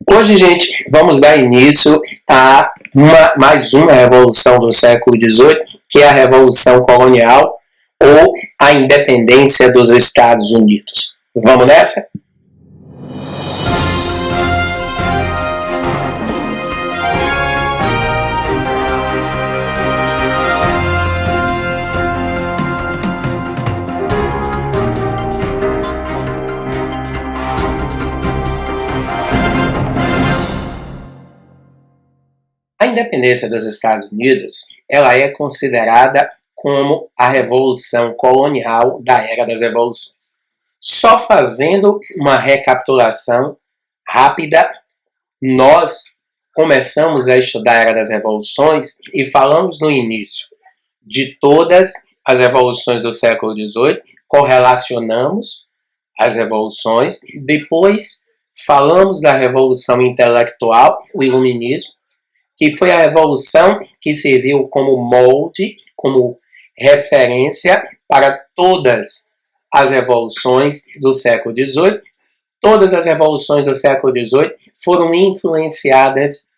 Hoje, gente, vamos dar início a mais uma revolução do século XVIII, que é a Revolução Colonial ou a independência dos Estados Unidos. Vamos nessa? A independência dos Estados Unidos, ela é considerada como a revolução colonial da Era das Revoluções. Só fazendo uma recapitulação rápida, nós começamos a estudar a Era das Revoluções e falamos no início de todas as revoluções do século XVIII, correlacionamos as revoluções, depois falamos da Revolução Intelectual, o Iluminismo, que foi a revolução que serviu como molde, como referência para todas as revoluções do século XVIII. Todas as revoluções do século XVIII foram influenciadas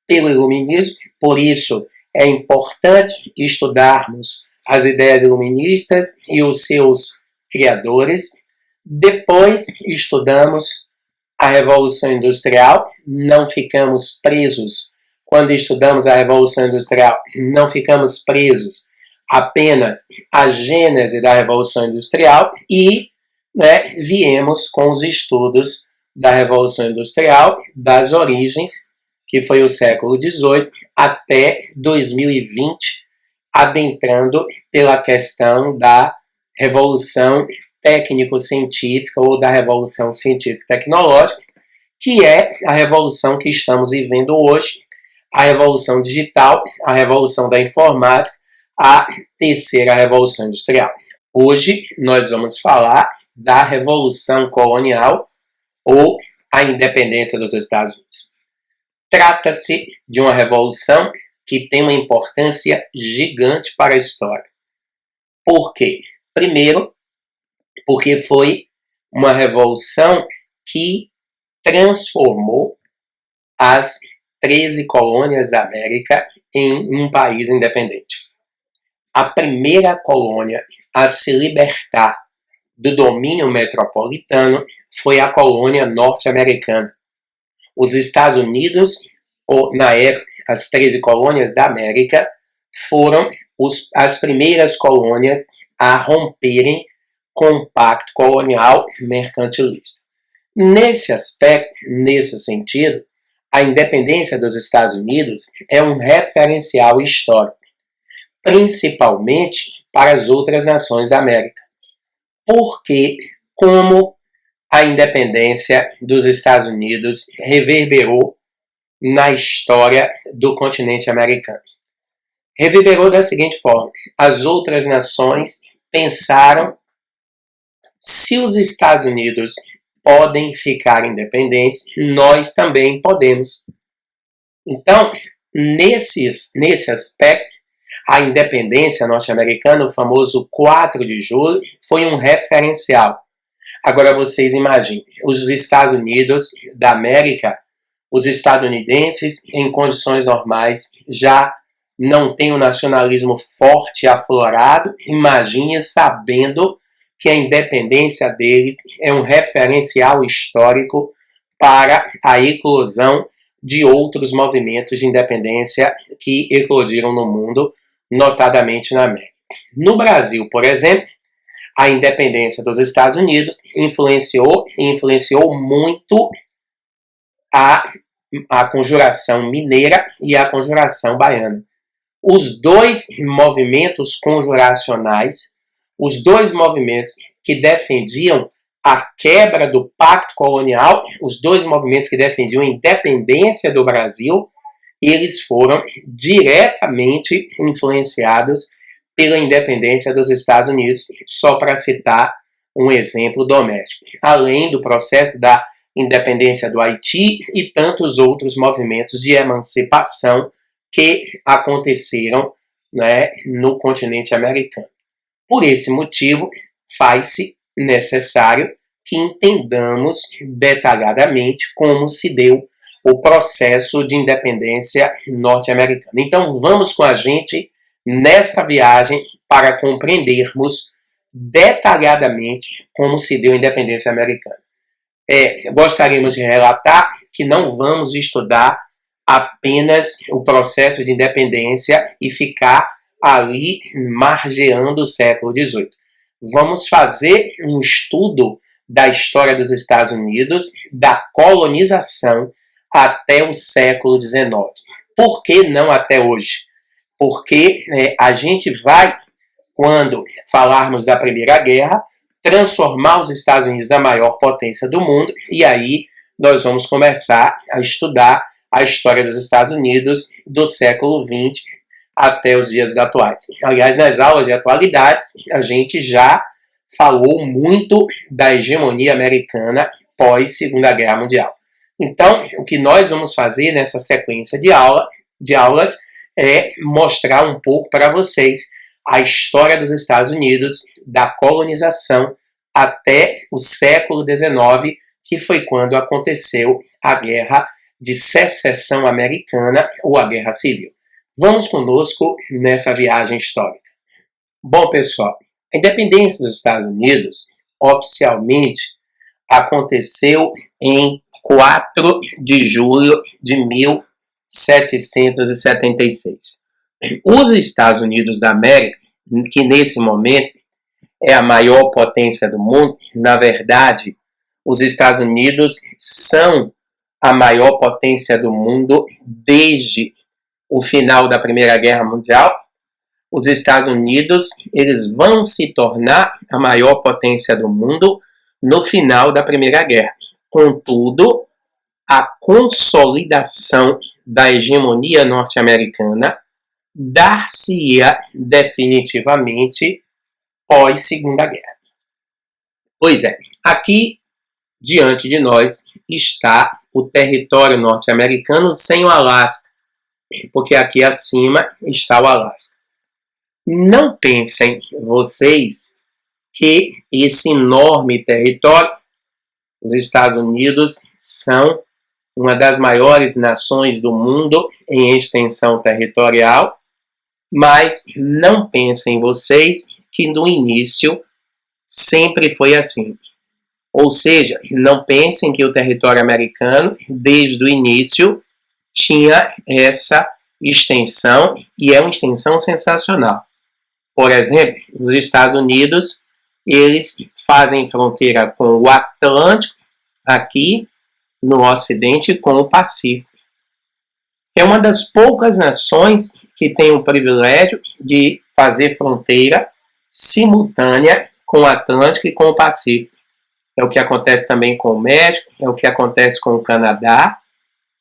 pelo Iluminismo, por isso é importante estudarmos as ideias iluministas e os seus criadores. Depois estudamos a Revolução Industrial, não ficamos presos. Quando estudamos a Revolução Industrial, não ficamos presos apenas à gênese da Revolução Industrial e viemos com os estudos da Revolução Industrial, das origens, que foi o século XVIII, até 2020, adentrando pela questão da Revolução Técnico-Científica ou da Revolução Científico-Tecnológica, que é a revolução que estamos vivendo hoje, a revolução digital, a revolução da informática, a terceira revolução industrial. Hoje nós vamos falar da revolução colonial ou a independência dos Estados Unidos. Trata-se de uma revolução que tem uma importância gigante para a história. Por quê? Primeiro, porque foi uma revolução que transformou as 13 colônias da América em um país independente. A primeira colônia a se libertar do domínio metropolitano foi a colônia norte-americana. Os Estados Unidos, ou na época as 13 colônias da América, foram as primeiras colônias a romperem com o pacto colonial mercantilista. Nesse aspecto, nesse sentido, a independência dos Estados Unidos é um referencial histórico, principalmente para as outras nações da América. Porque, como a independência dos Estados Unidos reverberou na história do continente americano. Reverberou da seguinte forma: as outras nações pensaram, se os Estados Unidos podem ficar independentes, nós também podemos. Então, nesse aspecto, a independência norte-americana, o famoso 4 de julho, foi um referencial. Agora vocês imaginem, os Estados Unidos da América, os estadunidenses, em condições normais, já não têm um nacionalismo forte e aflorado. Imagine sabendo que a independência deles é um referencial histórico para a eclosão de outros movimentos de independência que eclodiram no mundo, notadamente na América. No Brasil, por exemplo, a independência dos Estados Unidos influenciou muito a Conjuração Mineira e a Conjuração Baiana. Os dois movimentos conjuracionais, os dois movimentos que defendiam a quebra do pacto colonial, os dois movimentos que defendiam a independência do Brasil, eles foram diretamente influenciados pela independência dos Estados Unidos, só para citar um exemplo doméstico. Além do processo da independência do Haiti e tantos outros movimentos de emancipação que aconteceram no continente americano. Por esse motivo, faz-se necessário que entendamos detalhadamente como se deu o processo de independência norte-americana. Então vamos com a gente nesta viagem para compreendermos detalhadamente como se deu a independência americana. Gostaríamos de relatar que não vamos estudar apenas o processo de independência e ficar ali margeando o século XVIII. Vamos fazer um estudo da história dos Estados Unidos, da colonização até o século XIX. Por que não até hoje? Porque a gente vai, quando falarmos da Primeira Guerra, transformar os Estados Unidos na maior potência do mundo, e aí nós vamos começar a estudar a história dos Estados Unidos do século XX até os dias atuais. Aliás, nas aulas de atualidades, a gente já falou muito da hegemonia americana pós-Segunda Guerra Mundial. Então, o que nós vamos fazer nessa sequência de aulas é mostrar um pouco para vocês a história dos Estados Unidos, da colonização até o século XIX, que foi quando aconteceu a Guerra de Secessão Americana ou a Guerra Civil. Vamos conosco nessa viagem histórica. Bom, pessoal, a independência dos Estados Unidos oficialmente aconteceu em 4 de julho de 1776. Os Estados Unidos da América, que nesse momento é a maior potência do mundo, na verdade, os Estados Unidos são a maior potência do mundo desde o final da Primeira Guerra Mundial. Os Estados Unidos, eles vão se tornar a maior potência do mundo no final da Primeira Guerra. Contudo, a consolidação da hegemonia norte-americana dar-se-ia definitivamente pós-Segunda Guerra. Pois é, aqui diante de nós está o território norte-americano sem o Alasca, porque aqui acima está o Alasca. Não pensem vocês que esse enorme território, os Estados Unidos são uma das maiores nações do mundo em extensão territorial, mas não pensem vocês que no início sempre foi assim. Ou seja, não pensem que o território americano, desde o início, tinha essa extensão, e é uma extensão sensacional. Por exemplo, os Estados Unidos, eles fazem fronteira com o Atlântico, aqui no Ocidente, com o Pacífico. É uma das poucas nações que tem o privilégio de fazer fronteira simultânea com o Atlântico e com o Pacífico. É o que acontece também com o México, é o que acontece com o Canadá.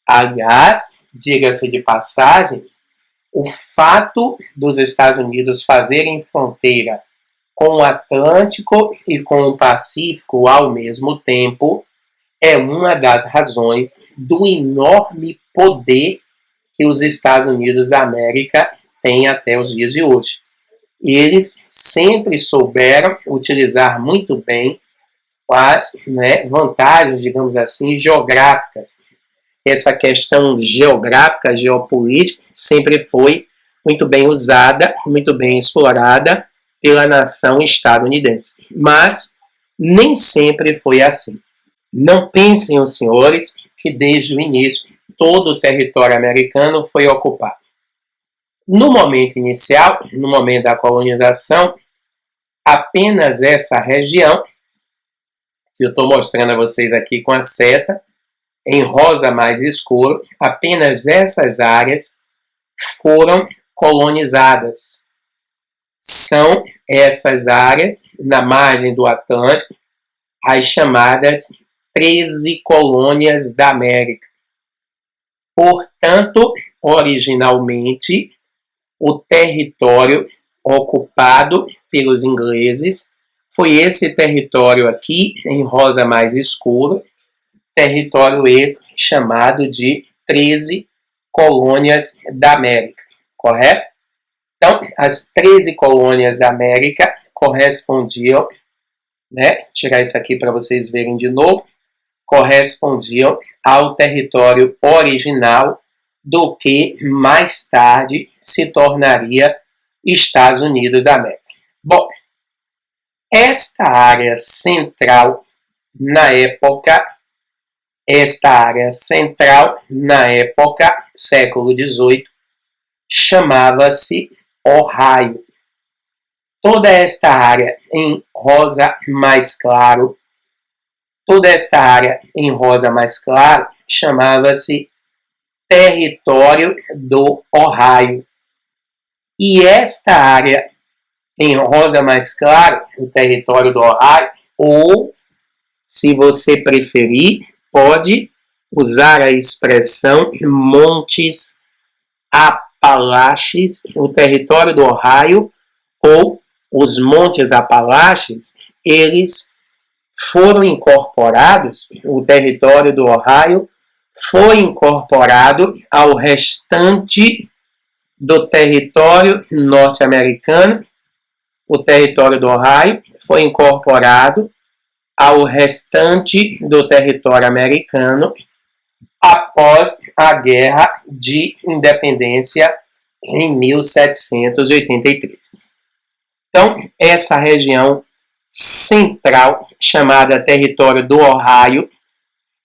Aliás, diga-se de passagem, o fato dos Estados Unidos fazerem fronteira com o Atlântico e com o Pacífico ao mesmo tempo é uma das razões do enorme poder que os Estados Unidos da América têm até os dias de hoje. E eles sempre souberam utilizar muito bem as vantagens, digamos assim, geográficas. Essa questão geográfica, geopolítica, sempre foi muito bem usada, muito bem explorada pela nação estadunidense. Mas nem sempre foi assim. Não pensem os senhores que desde o início todo o território americano foi ocupado. No momento inicial, no momento da colonização, apenas essa região, que eu estou mostrando a vocês aqui com a seta, em rosa mais escuro, apenas essas áreas foram colonizadas. São essas áreas, na margem do Atlântico, as chamadas 13 colônias da América. Portanto, originalmente, o território ocupado pelos ingleses foi esse território aqui, em rosa mais escuro, território esse chamado de 13 colônias da América, correto? Então, as 13 colônias da América correspondiam, tirar isso aqui para vocês verem de novo, correspondiam ao território original do que mais tarde se tornaria Estados Unidos da América. Bom, esta área central na época século XVIII, chamava-se Ohio. Toda esta área em rosa mais claro, chamava-se Território do Ohio. E esta área em rosa mais claro, o Território do Ohio, ou, se você preferir, pode usar a expressão Montes Apalaches, o Território do Ohio, ou os Montes Apalaches, eles foram incorporados, o território do Ohio foi incorporado ao restante do território norte-americano. O território do Ohio foi incorporado ao restante do território americano após a Guerra de Independência em 1783. Então, essa região central, chamada Território do Ohio,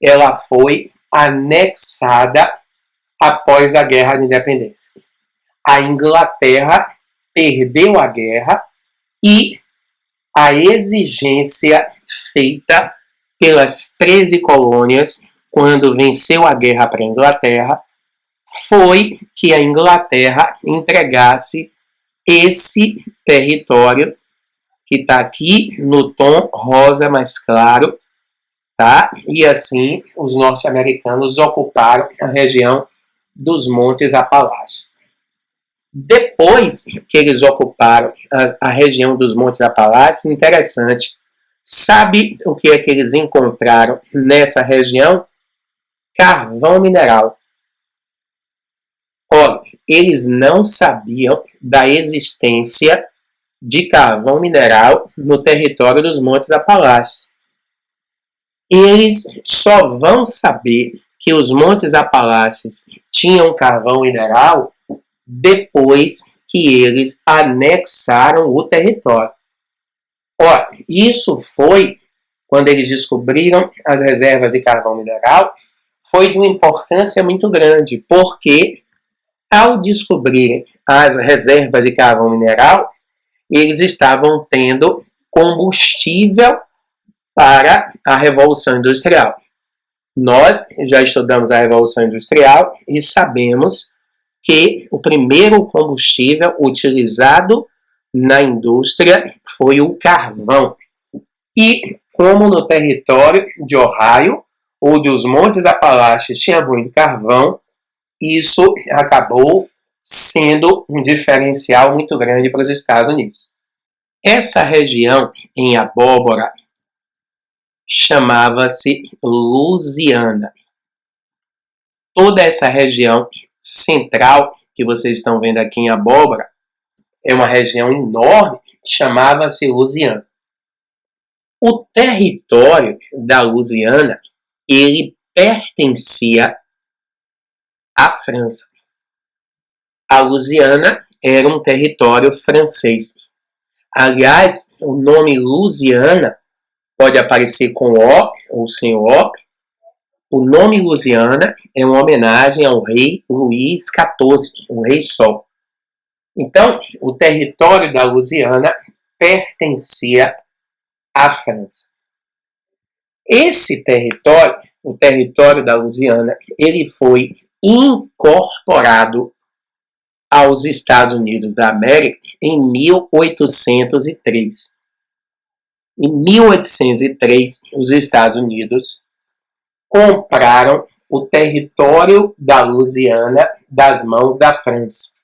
ela foi anexada após a Guerra de Independência. A Inglaterra perdeu a guerra e a exigência feita pelas 13 colônias quando venceu a guerra para a Inglaterra foi que a Inglaterra entregasse esse território que está aqui no tom rosa mais claro, tá? E assim os norte-americanos ocuparam a região dos Montes Apalaches. Depois que eles ocuparam a região dos Montes Apalaches, interessante, sabe o que é que eles encontraram nessa região? Carvão mineral. Olha, eles não sabiam da existência de carvão mineral no território dos Montes Apalaches. Eles só vão saber que os Montes Apalaches tinham carvão mineral depois que eles anexaram o território. Olha, isso foi quando eles descobriram as reservas de carvão mineral, foi de uma importância muito grande, porque ao descobrirem as reservas de carvão mineral, eles estavam tendo combustível para a Revolução Industrial. Nós já estudamos a Revolução Industrial e sabemos que o primeiro combustível utilizado na indústria foi o carvão. E como no território de Ohio ou dos Montes Apalaches tinha muito carvão, isso acabou sendo um diferencial muito grande para os Estados Unidos. Essa região em abóbora chamava-se Louisiana. Toda essa região central que vocês estão vendo aqui em abóbora é uma região enorme, chamava-se Louisiana. O território da Louisiana, ele pertencia à França. A Louisiana era um território francês. Aliás, o nome Louisiana pode aparecer com O ou sem O. O nome Louisiana é uma homenagem ao rei Luís XIV, o rei Sol. Então, o território da Louisiana pertencia à França. Esse território, o território da Louisiana, ele foi incorporado aos Estados Unidos da América em 1803. Em 1803, os Estados Unidos compraram o território da Louisiana das mãos da França.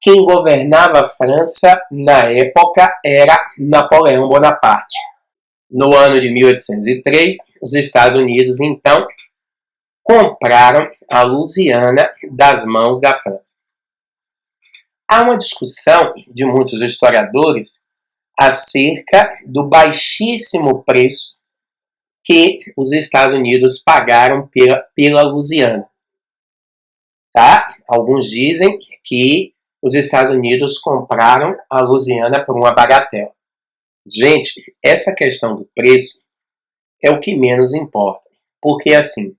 Quem governava a França na época era Napoleão Bonaparte. No ano de 1803, os Estados Unidos, então, compraram a Louisiana das mãos da França. Há uma discussão de muitos historiadores acerca do baixíssimo preço que os Estados Unidos pagaram pela Louisiana. Tá? Alguns dizem que os Estados Unidos compraram a Louisiana por uma bagatela. Gente, essa questão do preço é o que menos importa. Porque, assim,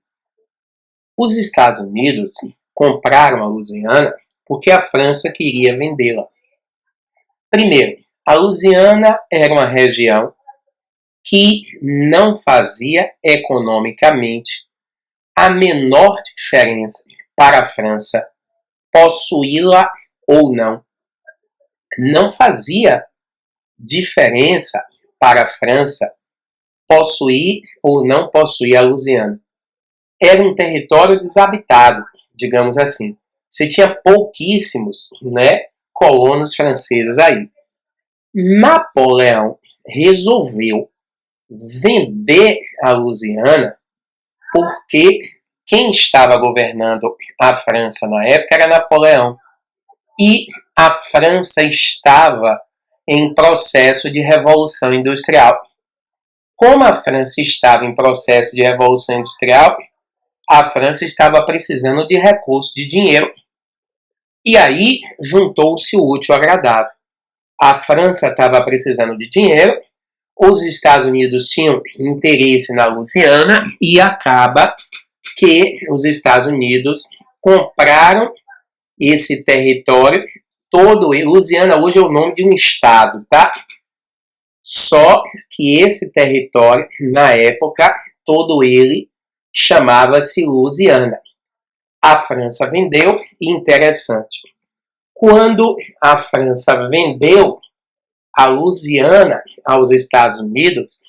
os Estados Unidos compraram a Louisiana porque a França queria vendê-la. Primeiro, a Louisiana era uma região que não fazia economicamente a menor diferença para a França possuí-la ou não. Não fazia diferença para a França possuir ou não possuir a Louisiana. Era um território desabitado, digamos assim. Você tinha pouquíssimos, colonos franceses aí. Napoleão resolveu vender a Louisiana porque quem estava governando a França na época era Napoleão. E a França estava em processo de revolução industrial. Como a França estava em processo de revolução industrial, a França estava precisando de recursos, de dinheiro. E aí juntou-se o útil ao agradável. A França estava precisando de dinheiro, os Estados Unidos tinham interesse na Louisiana e acaba que os Estados Unidos compraram esse território todo. Louisiana hoje é o nome de um estado, tá? Só que esse território, na época, todo ele chamava-se Louisiana. A França vendeu, e interessante, quando a França vendeu a Louisiana aos Estados Unidos,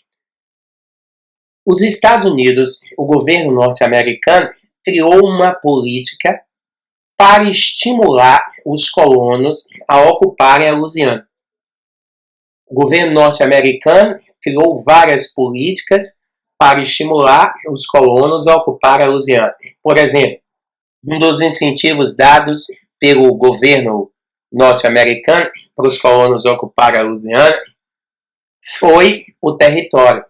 os Estados Unidos, o governo norte-americano, criou uma política para estimular os colonos a ocuparem a Louisiana. O governo norte-americano criou várias políticas para estimular os colonos a ocupar a Louisiana. Por exemplo, um dos incentivos dados pelo governo norte-americano para os colonos ocuparem a Louisiana foi o território.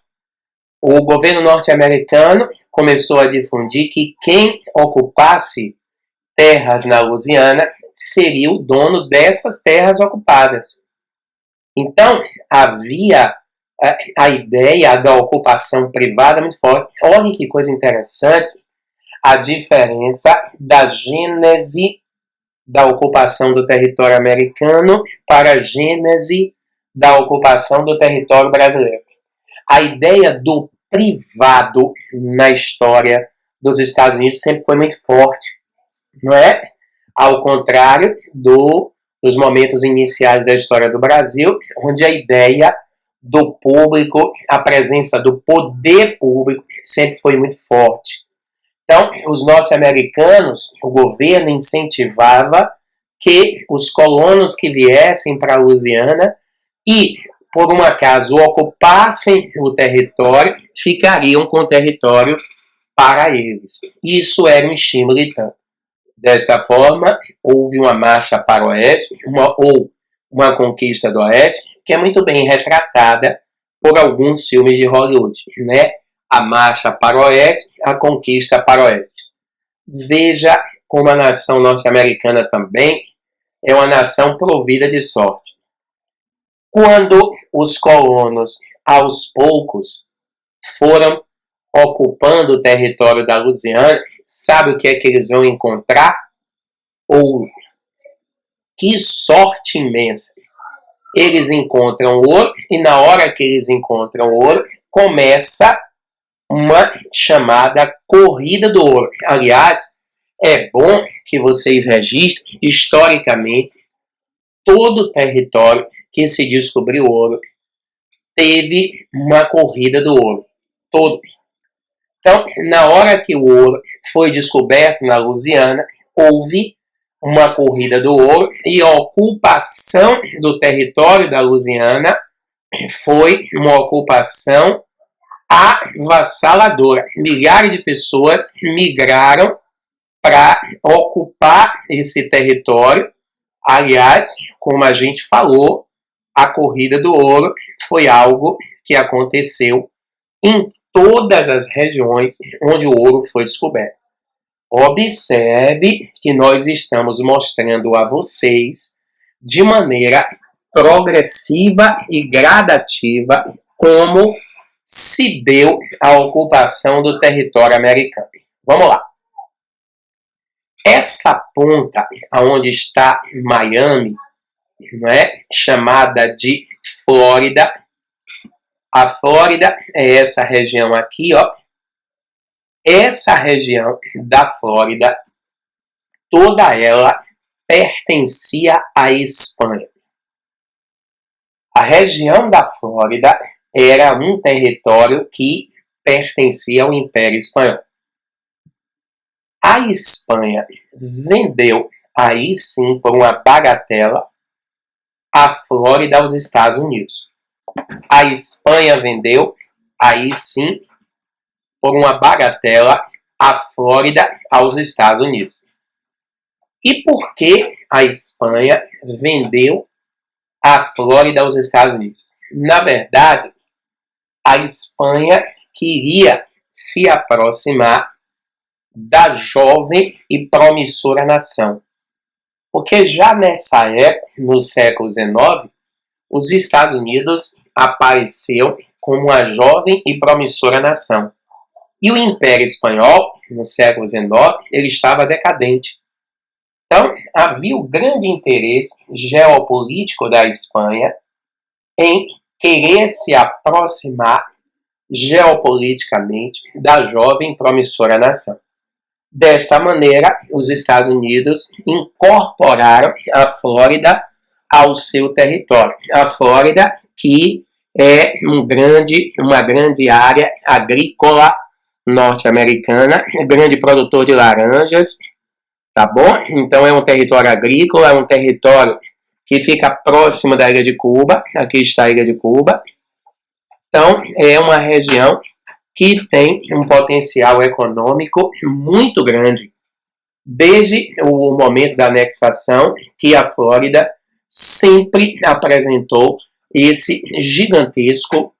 O governo norte-americano começou a difundir que quem ocupasse terras na Louisiana seria o dono dessas terras ocupadas. Então, havia a ideia da ocupação privada muito forte. Olha que coisa interessante a diferença da gênese da ocupação do território americano para a gênese da ocupação do território brasileiro. A ideia do privado na história dos Estados Unidos sempre foi muito forte, não é? Ao contrário dos momentos iniciais da história do Brasil, onde a ideia do público, a presença do poder público sempre foi muito forte. Então, os norte-americanos, o governo incentivava que os colonos que viessem para a Louisiana e, por um acaso, ocupassem o território, ficariam com o território para eles. Isso era um estímulo e tanto. Desta forma, houve uma marcha para o oeste, uma conquista do oeste, que é muito bem retratada por alguns filmes de Hollywood, né? A marcha para o oeste, a conquista para o oeste. Veja como a nação norte-americana também é uma nação provida de sorte. Quando os colonos, aos poucos, foram ocupando o território da Louisiana, sabe o que é que eles vão encontrar? Ouro. Que sorte imensa! Eles encontram ouro e na hora que eles encontram ouro, começa uma chamada Corrida do Ouro. Aliás, é bom que vocês registrem, historicamente, todo o território que se descobriu ouro teve uma Corrida do Ouro. Todo. Então, na hora que o ouro foi descoberto na Louisiana, houve uma corrida do ouro e a ocupação do território da Louisiana foi uma ocupação avassaladora. Milhares de pessoas migraram para ocupar esse território. Aliás, como a gente falou, a corrida do ouro foi algo que aconteceu em todas as regiões onde o ouro foi descoberto. Observe que nós estamos mostrando a vocês de maneira progressiva e gradativa como se deu a ocupação do território americano. Vamos lá. Essa ponta, onde está Miami, chamada de Flórida. A Flórida é essa região aqui, ó. Essa região da Flórida, toda ela pertencia à Espanha. A região da Flórida era um território que pertencia ao Império Espanhol. A Espanha vendeu, aí sim, por uma bagatela, a Flórida aos Estados Unidos. A Espanha vendeu, aí sim, por uma bagatela, a Flórida aos Estados Unidos. E por que a Espanha vendeu a Flórida aos Estados Unidos? Na verdade, a Espanha queria se aproximar da jovem e promissora nação. Porque já nessa época, no século XIX, os Estados Unidos apareceu como uma jovem e promissora nação. E o Império Espanhol, no século XIX, ele estava decadente. Então, havia o grande interesse geopolítico da Espanha em querer se aproximar geopoliticamente da jovem e promissora nação. Desta maneira, os Estados Unidos incorporaram a Flórida ao seu território. A Flórida, que é uma grande área agrícola norte-americana, grande produtor de laranjas, tá bom? Então é um território agrícola, é um território que fica próximo da ilha de Cuba. Aqui está a ilha de Cuba. Então é uma região que tem um potencial econômico muito grande. Desde o momento da anexação, que a Flórida sempre apresentou esse gigantesco,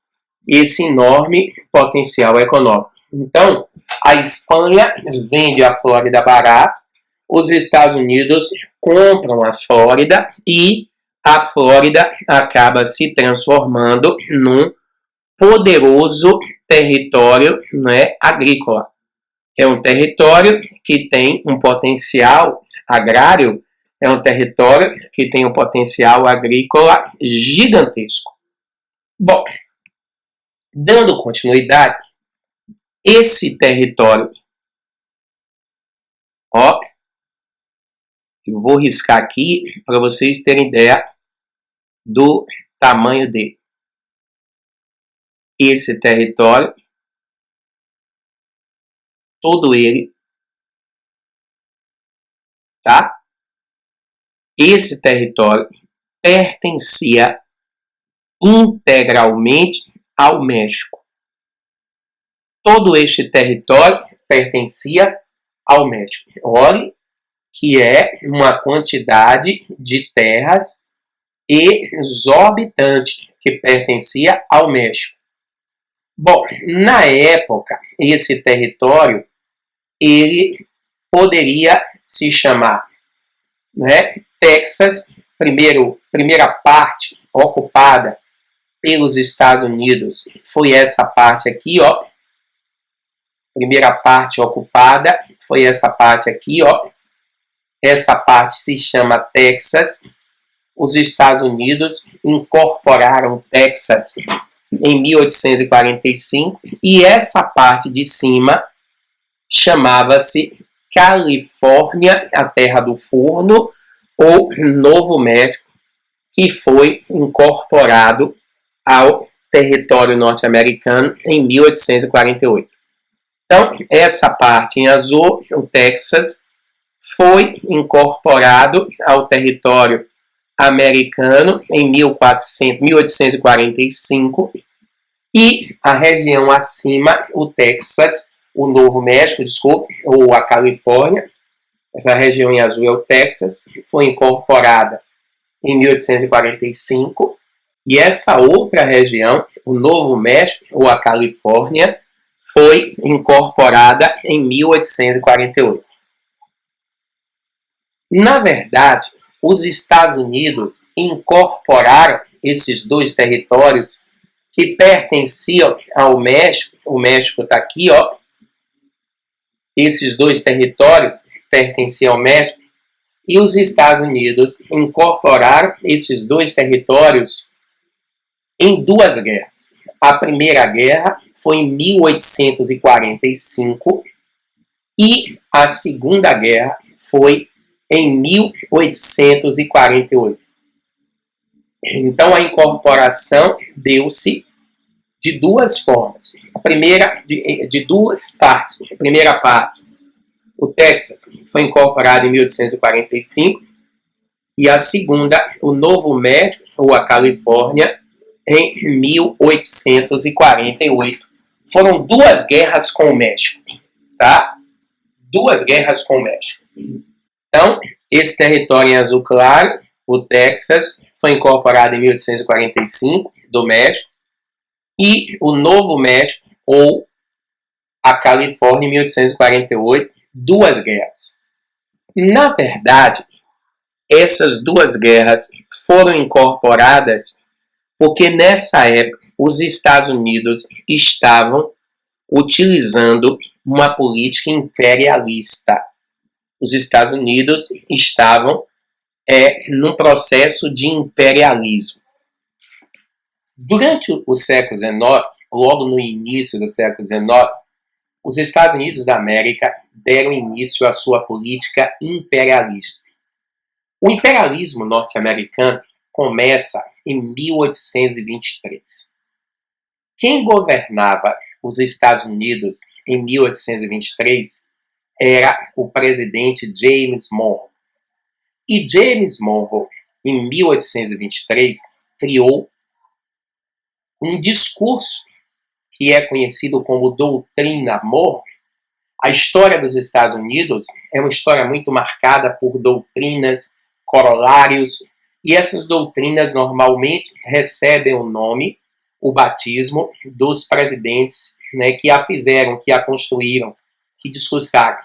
esse enorme potencial econômico. Então, a Espanha vende a Flórida barato, os Estados Unidos compram a Flórida e a Flórida acaba se transformando num poderoso território, agrícola. É um território que tem um potencial agrário, é um território que tem um potencial agrícola gigantesco. Bom, dando continuidade, esse território, ó, eu vou riscar aqui para vocês terem ideia do tamanho dele. Esse território, todo ele, tá? Esse território pertencia integralmente ao México. Todo este território pertencia ao México. Olhe que é uma quantidade de terras exorbitante que pertencia ao México. Bom, na época, esse território ele poderia se chamar, Texas, primeira parte ocupada pelos Estados Unidos foi essa parte aqui, ó. Primeira parte ocupada foi essa parte aqui, ó. Essa parte se chama Texas. Os Estados Unidos incorporaram Texas em 1845 e essa parte de cima chamava-se Califórnia, a Terra do Forno, ou Novo México, que foi incorporado ao território norte-americano em 1848. Então, essa parte em azul, o Texas, foi incorporado ao território americano em 1845 e a região acima, o Texas, o Novo México, ou a Califórnia, essa região em azul é o Texas, foi incorporada em 1845 e essa outra região, o Novo México ou a Califórnia, foi incorporada em 1848. Na verdade, os Estados Unidos incorporaram esses dois territórios que pertenciam ao México. O México está aqui, ó. Esses dois territórios pertenciam ao México. E os Estados Unidos incorporaram esses dois territórios em duas guerras. A primeira guerra foi em 1845 e a segunda guerra foi em 1848. Então a incorporação deu-se de duas formas. A primeira, de duas partes. A primeira parte, o Texas foi incorporado em 1845 e a segunda, o Novo México, ou a Califórnia, em 1848. Foram duas guerras com o México, tá? Duas guerras com o México. Então, esse território em azul claro, o Texas, foi incorporado em 1845, do México, e o Novo México, ou a Califórnia, em 1848, duas guerras. Na verdade, essas duas guerras foram incorporadas porque nessa época os Estados Unidos estavam utilizando uma política imperialista. Os Estados Unidos estavam num processo de imperialismo. Durante o século XIX, logo no início do século XIX, os Estados Unidos da América deram início à sua política imperialista. O imperialismo norte-americano começa em 1823. Quem governava os Estados Unidos em 1823 era o presidente James Monroe. E James Monroe, em 1823, criou um discurso que é conhecido como Doutrina Monroe. A história dos Estados Unidos é uma história muito marcada por doutrinas, corolários, e essas doutrinas normalmente recebem o nome, o batismo, dos presidentes, né, que a fizeram, que a construíram, que discursaram.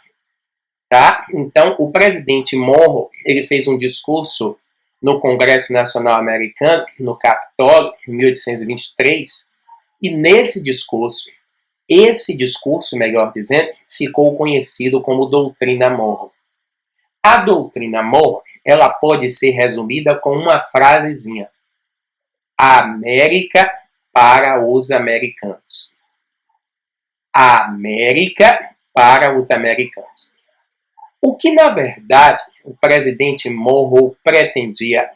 Tá? Então, o presidente Monroe, ele fez um discurso no Congresso Nacional Americano, no Capitólio, em 1823, e nesse discurso, esse discurso, melhor dizendo, ficou conhecido como Doutrina Monroe. A Doutrina Monroe, ela pode ser resumida com uma frasezinha: a América para os americanos. A América para os americanos. O que, na verdade, o presidente Monroe pretendia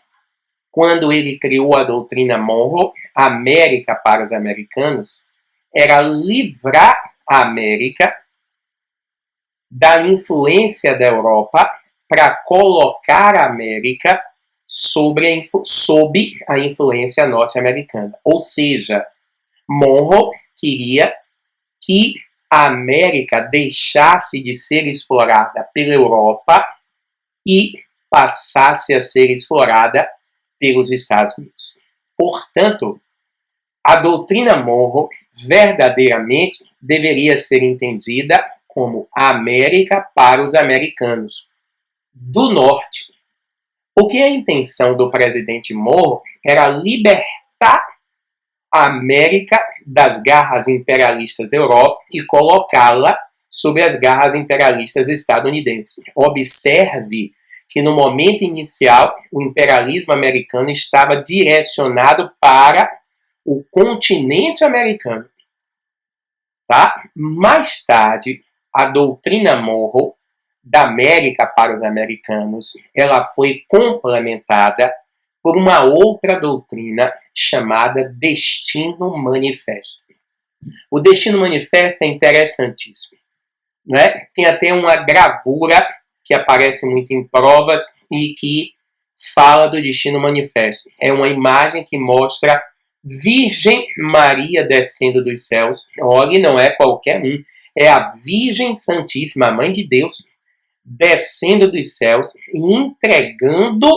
quando ele criou a Doutrina Monroe, América para os americanos, era livrar a América da influência da Europa para colocar a América sob a influência norte-americana. Ou seja, Monroe queria que a América deixasse de ser explorada pela Europa e passasse a ser explorada pelos Estados Unidos. Portanto, a doutrina Monroe verdadeiramente deveria ser entendida como América para os americanos do norte. Porque a intenção do presidente Monroe era libertar a América das garras imperialistas da Europa e colocá-la sob as garras imperialistas estadunidenses. Observe que no momento inicial o imperialismo americano estava direcionado para o continente americano. Tá? Mais tarde, a doutrina Monroe da América para os americanos, ela foi complementada por uma outra doutrina chamada Destino Manifesto. O Destino Manifesto é interessantíssimo, né? Tem até uma gravura que aparece muito em provas e que fala do Destino Manifesto. É uma imagem que mostra Virgem Maria descendo dos céus. Olha, não é qualquer um. É a Virgem Santíssima, a Mãe de Deus, descendo dos céus e entregando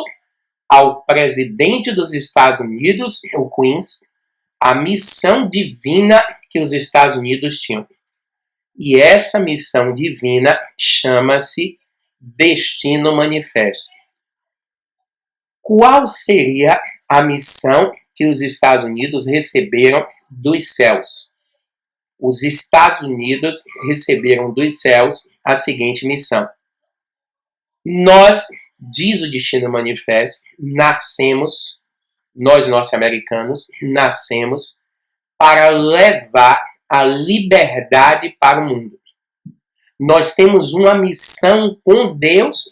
ao presidente dos Estados Unidos, o Queens, a missão divina que os Estados Unidos tinham. E essa missão divina chama-se Destino Manifesto. Qual seria a missão que os Estados Unidos receberam dos céus? Os Estados Unidos receberam dos céus a seguinte missão. Nós, diz o Destino Manifesto, nascemos, nós norte-americanos, nascemos para levar a liberdade para o mundo. Nós temos uma missão com Deus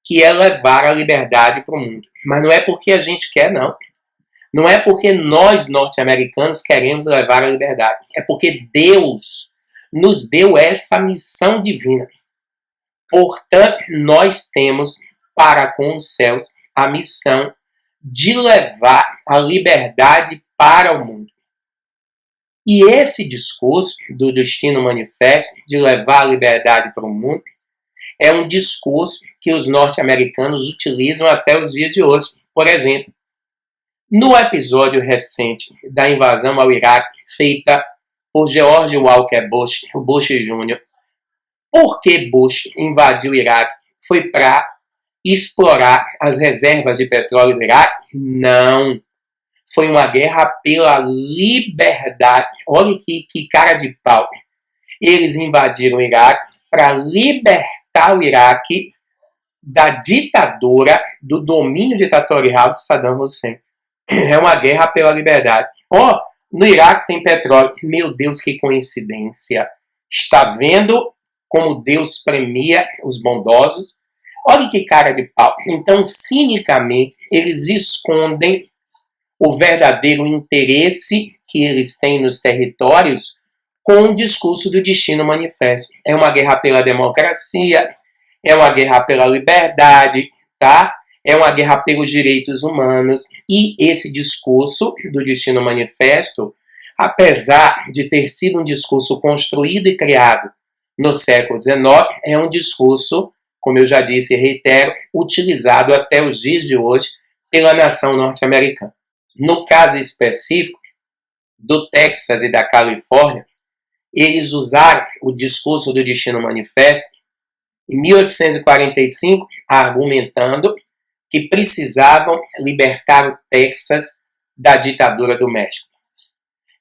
que é levar a liberdade para o mundo. Mas não é porque a gente quer, não. Não é porque nós norte-americanos queremos levar a liberdade. É porque Deus nos deu essa missão divina. Portanto, nós temos para com os céus a missão de levar a liberdade para o mundo. E esse discurso do Destino Manifesto, de levar a liberdade para o mundo, é um discurso que os norte-americanos utilizam até os dias de hoje. Por exemplo, no episódio recente da invasão ao Iraque, feita por George Walker Bush, o Bush Jr., por que Bush invadiu o Iraque? Foi para explorar as reservas de petróleo do Iraque? Não. Foi uma guerra pela liberdade. Olha que cara de pau. Eles invadiram o Iraque para libertar o Iraque da ditadura, do domínio ditatorial de Saddam Hussein. É uma guerra pela liberdade. No Iraque tem petróleo. Meu Deus, que coincidência. Está vendo como Deus premia os bondosos? Olha que cara de pau. Então, cinicamente, eles escondem o verdadeiro interesse que eles têm nos territórios com o discurso do Destino Manifesto. É uma guerra pela democracia, é uma guerra pela liberdade, tá? É uma guerra pelos direitos humanos. E esse discurso do Destino Manifesto, apesar de ter sido um discurso construído e criado no século XIX, é um discurso, como eu já disse e reitero, utilizado até os dias de hoje pela nação norte-americana. No caso específico do Texas e da Califórnia, eles usaram o discurso do Destino Manifesto em 1845, argumentando que precisavam libertar o Texas da ditadura do México.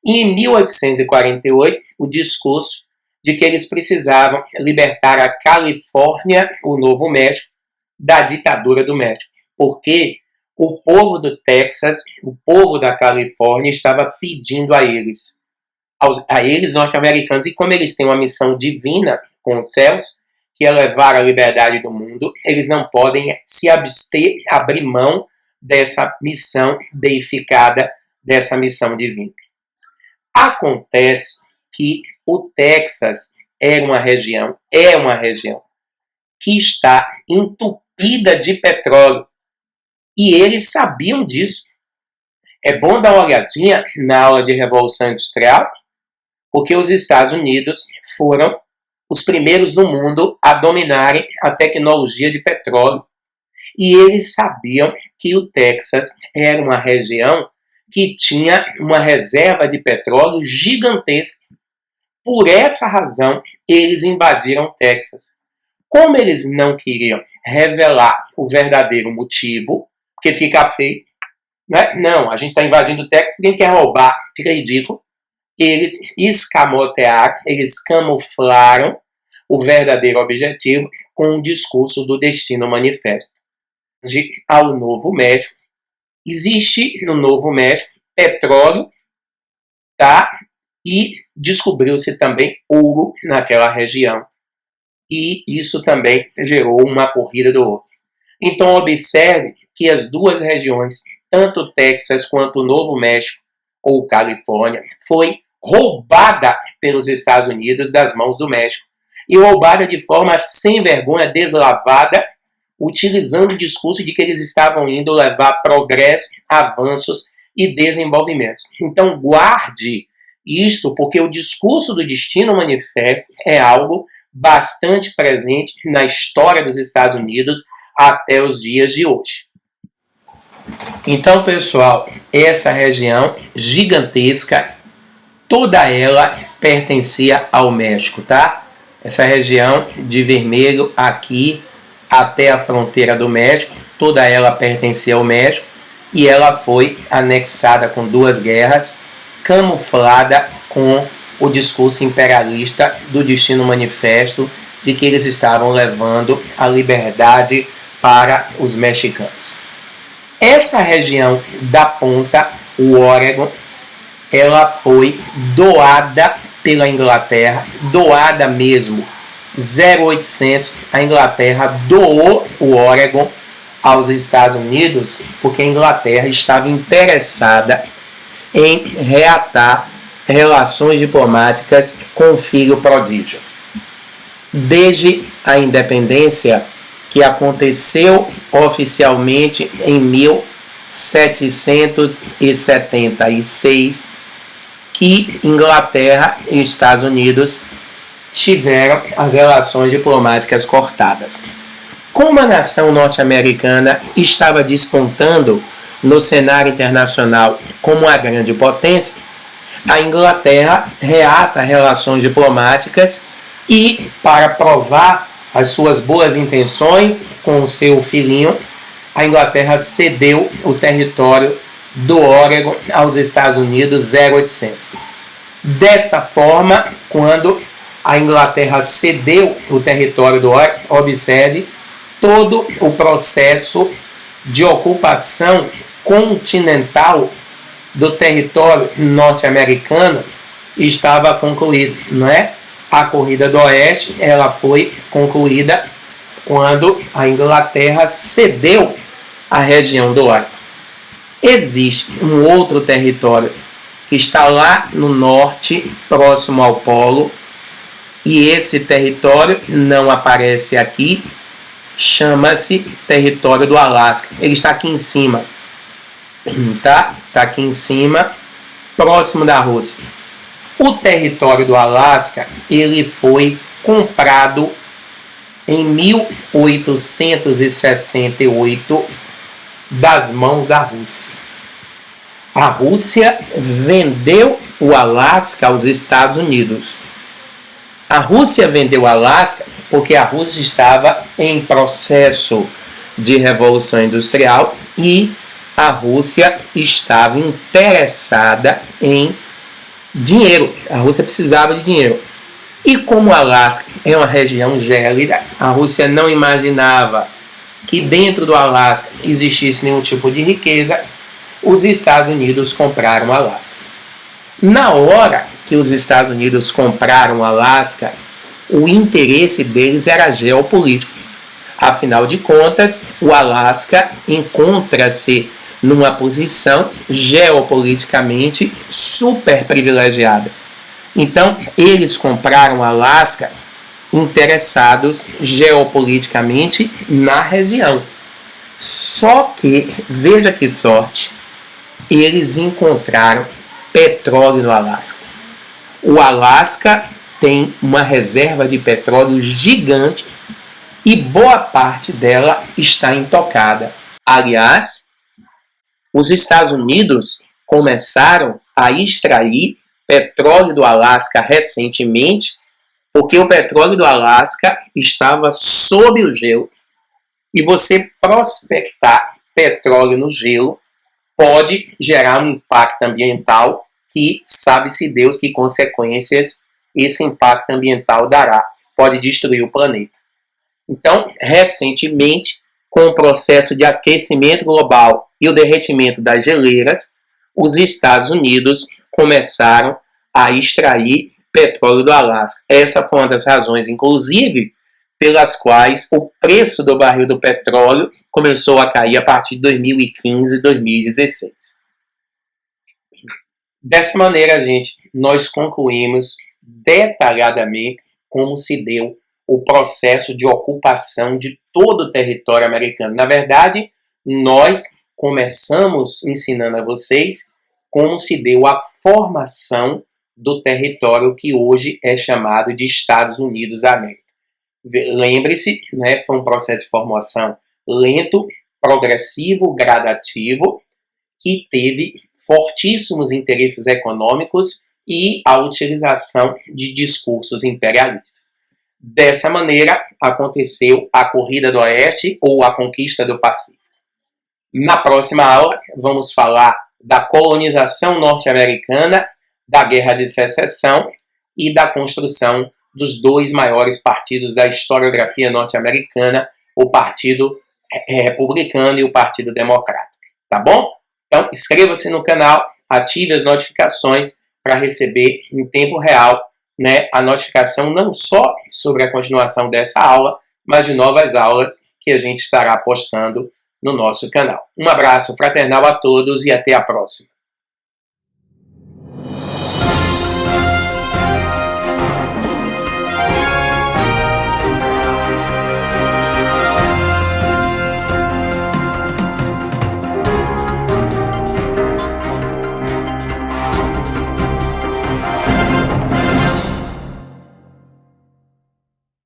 E em 1848, o discurso de que eles precisavam libertar a Califórnia, o Novo México, da ditadura do México. Porque o povo do Texas, o povo da Califórnia, estava pedindo a eles norte-americanos, e como eles têm uma missão divina com os céus, que é levar a liberdade do mundo, eles não podem se abster, abrir mão dessa missão deificada, dessa missão divina. Acontece que o Texas é uma região que está entupida de petróleo. E eles sabiam disso. É bom dar uma olhadinha na aula de Revolução Industrial, porque os Estados Unidos foram os primeiros no mundo a dominarem a tecnologia de petróleo. E eles sabiam que o Texas era uma região que tinha uma reserva de petróleo gigantesca. Por essa razão, eles invadiram o Texas. Como eles não queriam revelar o verdadeiro motivo, porque fica feio, né? Não, a gente está invadindo o Texas porque quer roubar, fica ridículo. Eles escamotearam, eles camuflaram o verdadeiro objetivo com o discurso do Destino Manifesto. Ao Novo México, existe no Novo México petróleo, tá? E descobriu-se também ouro naquela região. E isso também gerou uma corrida do ouro. Então observe que as duas regiões, tanto o Texas quanto o Novo México ou Califórnia, foi roubada pelos Estados Unidos das mãos do México. E roubada de forma sem vergonha, deslavada, utilizando o discurso de que eles estavam indo levar progresso, avanços e desenvolvimentos. Então guarde isto, porque o discurso do Destino Manifesto é algo bastante presente na história dos Estados Unidos até os dias de hoje. Então, pessoal, essa região gigantesca, toda ela pertencia ao México, tá? Essa região de vermelho aqui até a fronteira do México, toda ela pertencia ao México e ela foi anexada com 2 guerras, camuflada com o discurso imperialista do Destino Manifesto de que eles estavam levando a liberdade para os mexicanos. Essa região da ponta, o Oregon, ela foi doada pela Inglaterra, doada mesmo, 0800, a Inglaterra doou o Oregon aos Estados Unidos porque a Inglaterra estava interessada em reatar relações diplomáticas com o filho prodígio. Desde a independência, que aconteceu oficialmente em 1776, que Inglaterra e Estados Unidos tiveram as relações diplomáticas cortadas. Como a nação norte-americana estava despontando no cenário internacional como uma grande potência, a Inglaterra reata relações diplomáticas e, para provar as suas boas intenções com o seu filhinho, a Inglaterra cedeu o território do Oregon aos Estados Unidos 0800. Dessa forma, quando a Inglaterra cedeu o território do Oregon, observe todo o processo de ocupação continental do território norte-americano estava concluído, não é? A corrida do Oeste, ela foi concluída quando a Inglaterra cedeu a região do Oregon. Existe um outro território que está lá no norte, próximo ao polo, e esse território não aparece aqui, chama-se território do Alasca. Ele está aqui em cima, tá? Está aqui em cima, próximo da Rússia. O território do Alasca, ele foi comprado em 1868 das mãos da Rússia. A Rússia vendeu o Alasca aos Estados Unidos. A Rússia vendeu o Alasca porque a Rússia estava em processo de revolução industrial e a Rússia estava interessada em dinheiro. A Rússia precisava de dinheiro. E como o Alasca é uma região gélida, a Rússia não imaginava que dentro do Alasca existisse nenhum tipo de riqueza. Os Estados Unidos compraram o Alasca. Na hora que os Estados Unidos compraram o Alasca, o interesse deles era geopolítico. Afinal de contas, o Alasca encontra-se numa posição geopoliticamente super privilegiada. Então, eles compraram o Alasca interessados geopoliticamente na região. Só que, veja que sorte, eles encontraram petróleo no Alasca. O Alasca tem uma reserva de petróleo gigante e boa parte dela está intocada. Aliás, os Estados Unidos começaram a extrair petróleo do Alasca recentemente, porque o petróleo do Alasca estava sob o gelo. E você prospectar petróleo no gelo pode gerar um impacto ambiental que sabe-se Deus que consequências esse impacto ambiental dará. Pode destruir o planeta. Então, recentemente, com o processo de aquecimento global e o derretimento das geleiras, os Estados Unidos começaram a extrair petróleo do Alasca. Essa foi uma das razões, inclusive, pelas quais o preço do barril do petróleo começou a cair a partir de 2015 e 2016. Dessa maneira, gente, nós concluímos detalhadamente como se deu o processo de ocupação de todo o território americano. Na verdade, nós começamos ensinando a vocês como se deu a formação do território que hoje é chamado de Estados Unidos da América. Lembre-se, né, foi um processo de formação lento, progressivo, gradativo, que teve fortíssimos interesses econômicos e a utilização de discursos imperialistas. Dessa maneira, aconteceu a Corrida do Oeste ou a Conquista do Pacífico. Na próxima aula, vamos falar da colonização norte-americana, da Guerra de Secessão e da construção dos dois maiores partidos da historiografia norte-americana, o Partido Republicano e o Partido Democrata. Tá bom? Então, inscreva-se no canal, ative as notificações para receber em tempo real, né, a notificação não só sobre a continuação dessa aula, mas de novas aulas que a gente estará postando no nosso canal. Um abraço fraternal a todos e até a próxima.